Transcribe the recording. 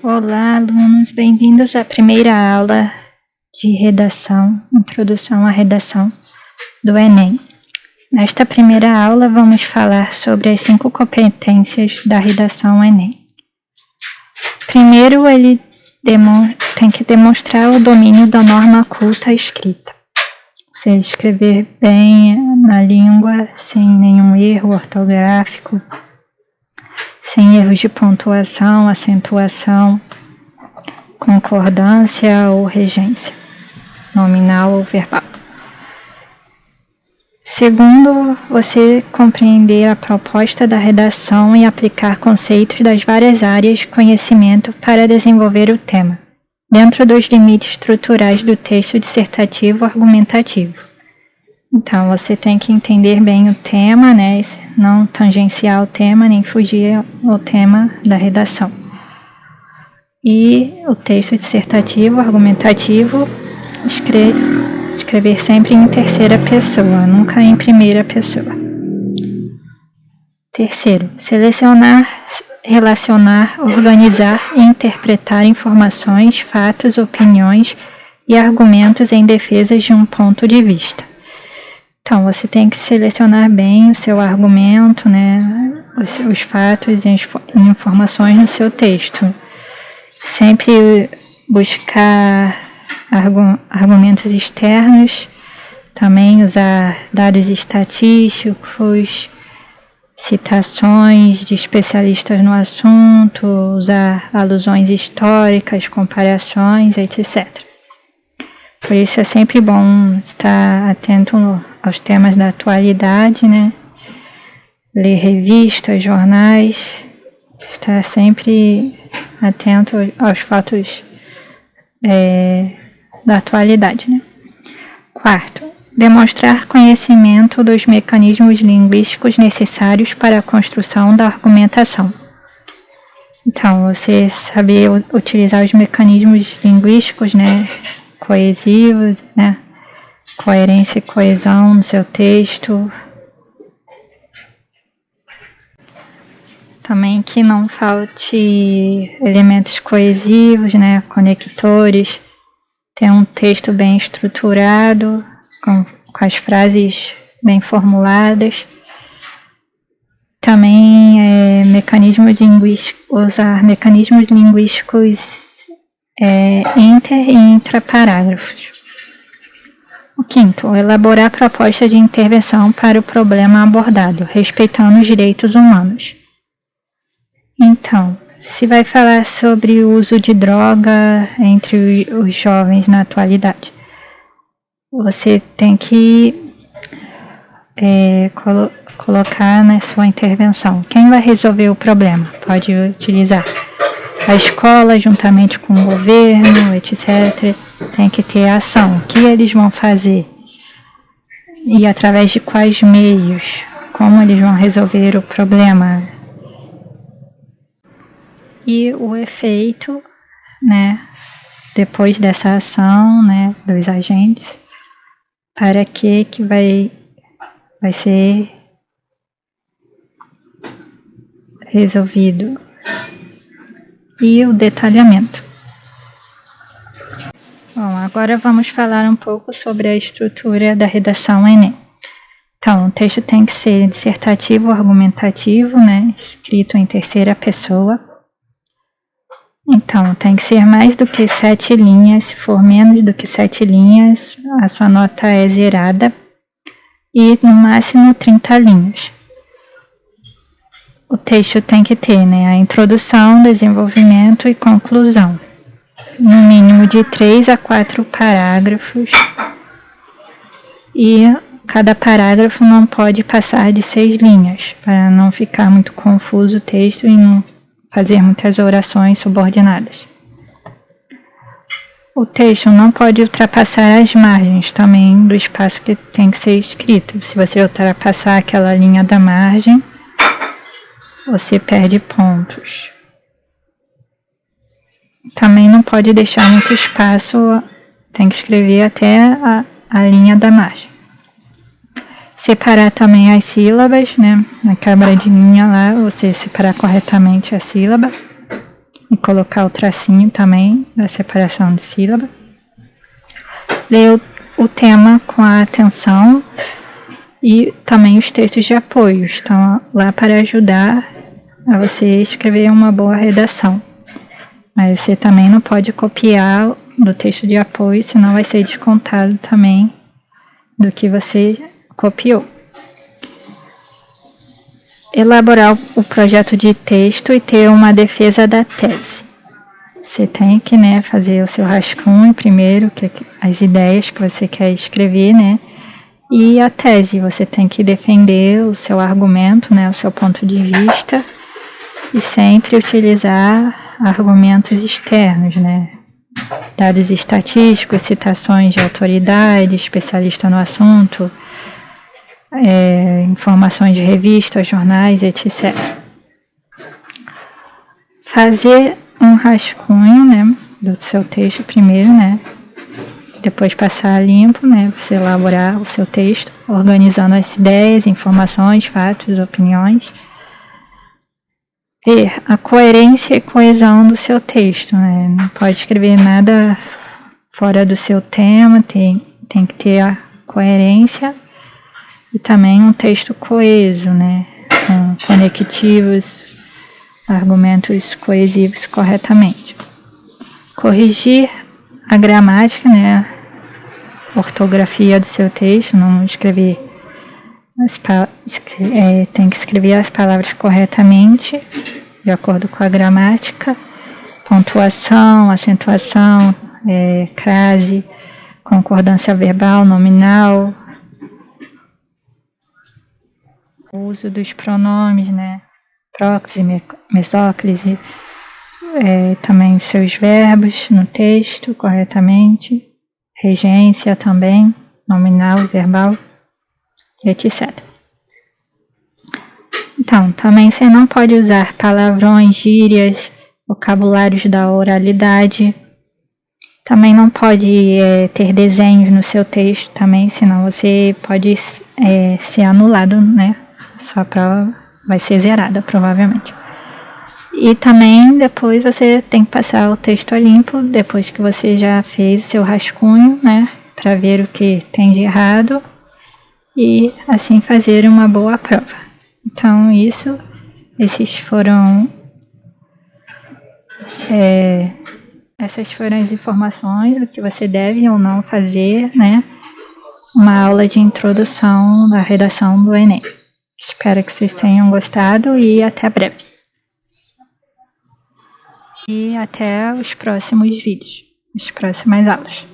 Olá, alunos, bem-vindos à primeira aula de redação, introdução à redação do Enem. Nesta primeira aula, vamos falar sobre as 5 competências da redação Enem. Primeiro, ele tem que demonstrar o domínio da norma culta escrita. Você escrever bem na língua, sem nenhum erro ortográfico, sem erros de pontuação, acentuação, concordância ou regência, nominal ou verbal. Segundo, você compreender a proposta da redação e aplicar conceitos das várias áreas de conhecimento para desenvolver o tema, dentro dos limites estruturais do texto dissertativo argumentativo. Então, você tem que entender bem o tema, né? Não tangenciar o tema, nem fugir ao tema da redação. E o texto dissertativo, argumentativo, escrever sempre em terceira pessoa, nunca em primeira pessoa. Terceiro, selecionar, relacionar, organizar e interpretar informações, fatos, opiniões e argumentos em defesa de um ponto de vista. Então, você tem que selecionar bem o seu argumento, né, os fatos e informações no seu texto. Sempre buscar argumentos externos, também usar dados estatísticos, citações de especialistas no assunto, usar alusões históricas, comparações, etc. Por isso é sempre bom estar atento aos temas da atualidade, né? Ler revistas, jornais, estar sempre atento aos fatos da atualidade, né? Quarto, demonstrar conhecimento dos mecanismos linguísticos necessários para a construção da argumentação. Então, você saber utilizar os mecanismos linguísticos, né, coesivos, né, coerência e coesão no seu texto. Também que não falte elementos coesivos, né, conectores, ter um texto bem estruturado, com as frases bem formuladas. Também usar mecanismos linguísticos inter e intraparágrafos. O quinto, elaborar proposta de intervenção para o problema abordado, respeitando os direitos humanos. Então, se vai falar sobre o uso de droga entre os jovens na atualidade, você tem que colocar na sua intervenção. Quem vai resolver o problema? Pode utilizar a escola juntamente com o governo, etc. Tem que ter ação. O que eles vão fazer? E através de quais meios? Como eles vão resolver o problema? E o efeito, né, depois dessa ação, né, dos agentes, para que vai ser resolvido. E o detalhamento. Bom, agora vamos falar um pouco sobre a estrutura da redação Enem. Então, o texto tem que ser dissertativo, argumentativo, né, escrito em terceira pessoa. Então, tem que ser mais do que 7 linhas. Se for menos do que 7 linhas, a sua nota é zerada. E no máximo 30 linhas. O texto tem que ter, né, a introdução, desenvolvimento e conclusão. No mínimo de 3 a 4 parágrafos. E cada parágrafo não pode passar de 6 linhas, para não ficar muito confuso o texto e não fazer muitas orações subordinadas. O texto não pode ultrapassar as margens também do espaço que tem que ser escrito. Se você ultrapassar aquela linha da margem, você perde pontos. Também não pode deixar muito espaço, tem que escrever até a linha da margem. Separar também as sílabas, né? Na quebra de linha lá, você separar corretamente a sílaba. e colocar o tracinho também da separação de sílaba. Ler o tema com a atenção e também os textos de apoio estão lá para ajudar a você escrever uma boa redação. Mas você também não pode copiar do texto de apoio, senão vai ser descontado também do que você copiou. Elaborar o projeto de texto e ter uma defesa da tese. Você tem que, né, fazer o seu rascunho primeiro, as ideias que você quer escrever, né, e a tese. Você tem que defender o seu argumento, né, o seu ponto de vista, e sempre utilizar argumentos externos, né, dados estatísticos, citações de autoridade, especialista no assunto, informações de revistas, jornais, etc. Fazer um rascunho, né, do seu texto primeiro, né, depois passar limpo, né, você elaborar o seu texto, organizando as ideias, informações, fatos, opiniões. Ver a coerência e coesão do seu texto, né, não pode escrever nada fora do seu tema, tem que ter a coerência e também um texto coeso, né, com conectivos, argumentos coesivos corretamente. Corrigir a gramática, né, ortografia do seu texto, não escrever tem que escrever as palavras corretamente, de acordo com a gramática, pontuação, acentuação, crase, concordância verbal, nominal, o uso dos pronomes, né, próximo, mesóclise, também seus verbos no texto corretamente, regência também, nominal, verbal, etc. Então, também você não pode usar palavrões, gírias, vocabulários da oralidade. Também não pode ter desenhos no seu texto também, senão você pode ser anulado, né? Sua prova vai ser zerada, provavelmente. E também depois você tem que passar o texto a limpo, depois que você já fez o seu rascunho, né? Para ver o que tem de errado e assim fazer uma boa prova. Então essas foram as informações do que você deve ou não fazer, né? Uma aula de introdução da redação do Enem. Espero que vocês tenham gostado e até breve. E até os próximos vídeos, as próximas aulas.